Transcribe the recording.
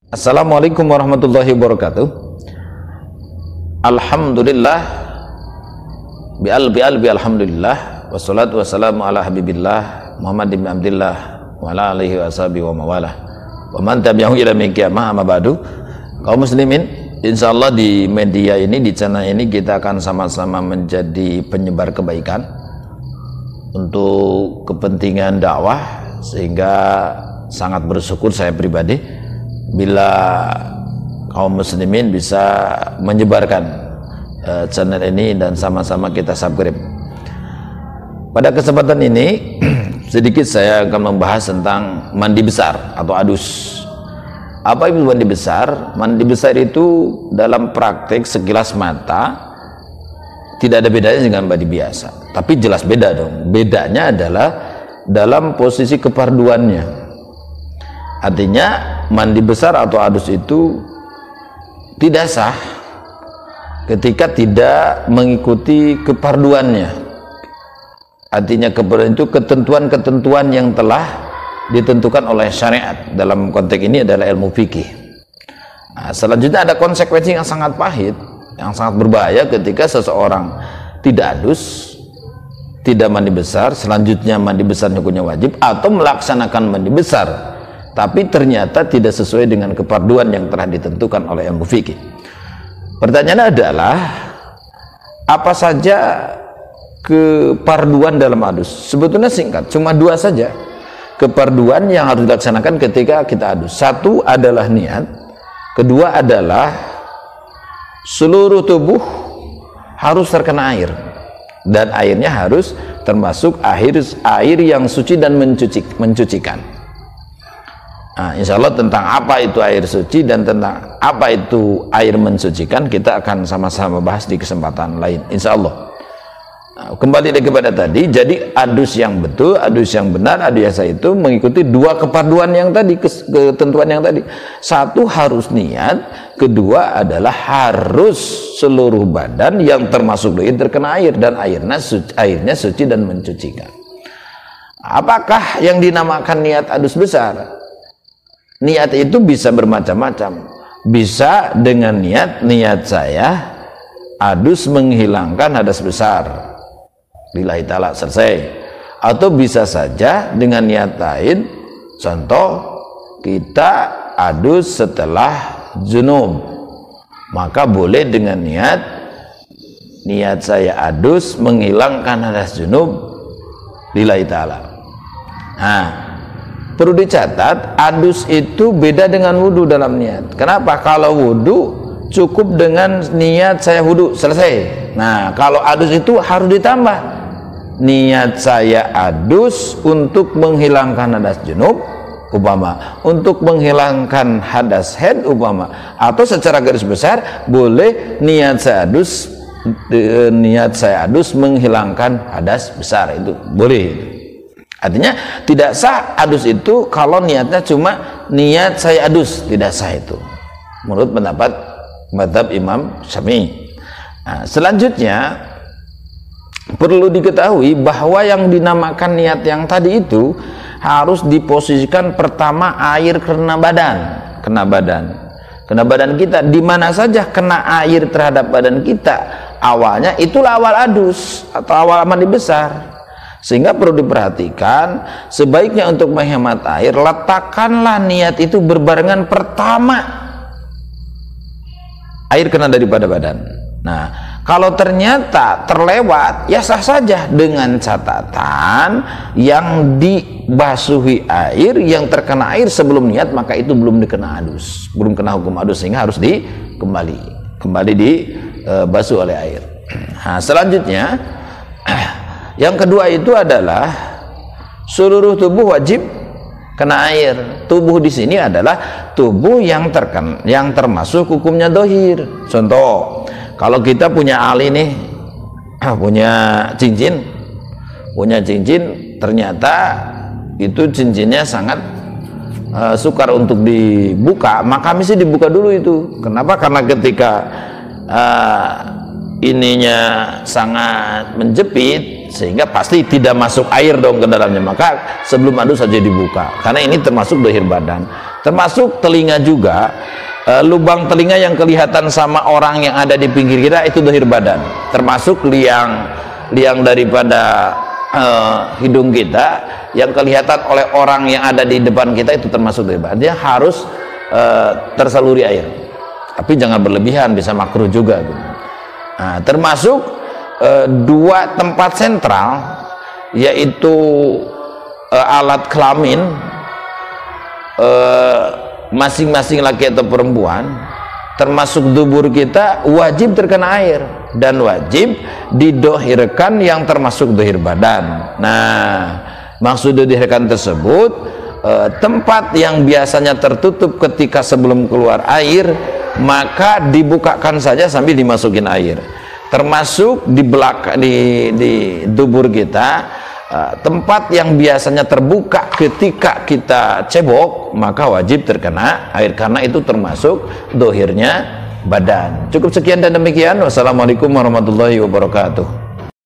Assalamualaikum warahmatullahi wabarakatuh. Alhamdulillah bi alhamdulillah wassalatu wassalamu ala habibillah Muhammad bin Abdillah wa ala alihi wa sahbihi wa mawalah wa man tabi'ahu ila yaumil qiyamah. Amma ba'du. Kaum muslimin, insyaallah di media ini, di channel ini kita akan sama-sama menjadi penyebar kebaikan untuk kepentingan dakwah, sehingga sangat bersyukur saya pribadi bila kaum muslimin bisa menyebarkan channel ini dan sama-sama kita subscribe. Pada kesempatan ini sedikit saya akan membahas tentang mandi besar atau adus. Apa itu mandi besar? Mandi besar itu dalam praktek sekilas mata tidak ada bedanya dengan mandi biasa, tapi jelas beda dong. Bedanya adalah dalam posisi keparduannya. Artinya mandi besar atau adus itu tidak sah ketika tidak mengikuti keparduannya. Artinya keparduan itu ketentuan-ketentuan yang telah ditentukan oleh syariat. Dalam konteks ini adalah ilmu fikih. Nah, selanjutnya ada konsekuensi yang sangat pahit, yang sangat berbahaya ketika seseorang tidak adus, tidak mandi besar, selanjutnya mandi besar hukumnya wajib, atau melaksanakan mandi besar tapi ternyata tidak sesuai dengan keparduan yang telah ditentukan oleh ilmu fikih. Pertanyaannya adalah, apa saja keparduan dalam adus? Sebetulnya singkat, cuma dua saja keparduan yang harus dilaksanakan ketika kita adus. Satu adalah niat, kedua adalah seluruh tubuh harus terkena air, dan airnya harus termasuk air yang suci dan mencucikan. Nah, insya Allah tentang apa itu air suci dan tentang apa itu air mensucikan kita akan sama-sama bahas di kesempatan lain, insya Allah. Nah, kembali lagi kepada tadi, jadi adus yang betul, adus yang benar, adus yang sah itu mengikuti dua kepaduan yang tadi, ketentuan yang tadi. Satu harus niat, kedua adalah harus seluruh badan yang termasuk dohir terkena air, dan airnya suci dan mencucikan. Apakah yang dinamakan niat adus besar? Niat itu bisa bermacam-macam. Bisa dengan niat saya adus menghilangkan hadas besar, lillahi ta'ala, selesai. Atau bisa saja dengan niat lain, contoh kita adus setelah junub, maka boleh dengan niat saya adus menghilangkan hadas junub, lillahi ta'ala. Nah, perlu dicatat, adus itu beda dengan wudhu dalam niat. Kenapa? Kalau wudhu cukup dengan niat saya wudhu, selesai. Nah, kalau adus itu harus ditambah niat saya adus untuk menghilangkan hadas junub umpama, untuk menghilangkan hadas haid umpama, atau secara garis besar boleh niat saya adus menghilangkan hadas besar, itu boleh. Artinya tidak sah adus itu kalau niatnya cuma niat saya adus, tidak sah itu menurut pendapat mazhab Imam Syafi'i. Nah, selanjutnya perlu diketahui bahwa yang dinamakan niat yang tadi itu harus diposisikan pertama air kena badan kita. Di mana saja kena air terhadap badan kita, awalnya itulah awal adus atau awal mandi besar. Sehingga perlu diperhatikan, sebaiknya untuk menghemat air, letakkanlah niat itu berbarengan pertama air kena daripada badan. Nah, kalau ternyata terlewat, ya sah saja, dengan catatan yang dibasuhi air, yang terkena air sebelum niat, maka itu belum dikena adus, belum kena hukum adus, sehingga harus kembali dibasuh oleh air. Nah, selanjutnya yang kedua itu adalah seluruh tubuh wajib kena air. Tubuh di sini adalah tubuh yang termasuk hukumnya dohir. Contoh, kalau kita punya ali nih, punya cincin, ternyata itu cincinnya sangat sukar untuk dibuka, maka mesti dibuka dulu itu. Kenapa? Karena ketika ininya sangat menjepit, sehingga pasti tidak masuk air dong ke dalamnya, maka sebelum adus saja dibuka, karena ini termasuk dohir badan. termasuk telinga juga. Lubang telinga yang kelihatan sama orang yang ada di pinggir kita itu dohir badan, termasuk liang daripada hidung kita yang kelihatan oleh orang yang ada di depan kita itu termasuk dohir badan. Dia harus tersaluri air, tapi jangan berlebihan, bisa makruh juga. Nah, termasuk dua tempat sentral, yaitu alat kelamin masing-masing laki atau perempuan, termasuk dubur kita, wajib terkena air dan wajib didohirkan yang termasuk dohir badan. Nah, maksud dohirkan tersebut tempat yang biasanya tertutup ketika sebelum keluar air, maka dibukakan saja sambil dimasukin air. Termasuk di belakang di dubur kita, tempat yang biasanya terbuka ketika kita cebok, maka wajib terkena air karena itu termasuk dohirnya badan. Cukup sekian dan demikian. Wassalamualaikum warahmatullahi wabarakatuh.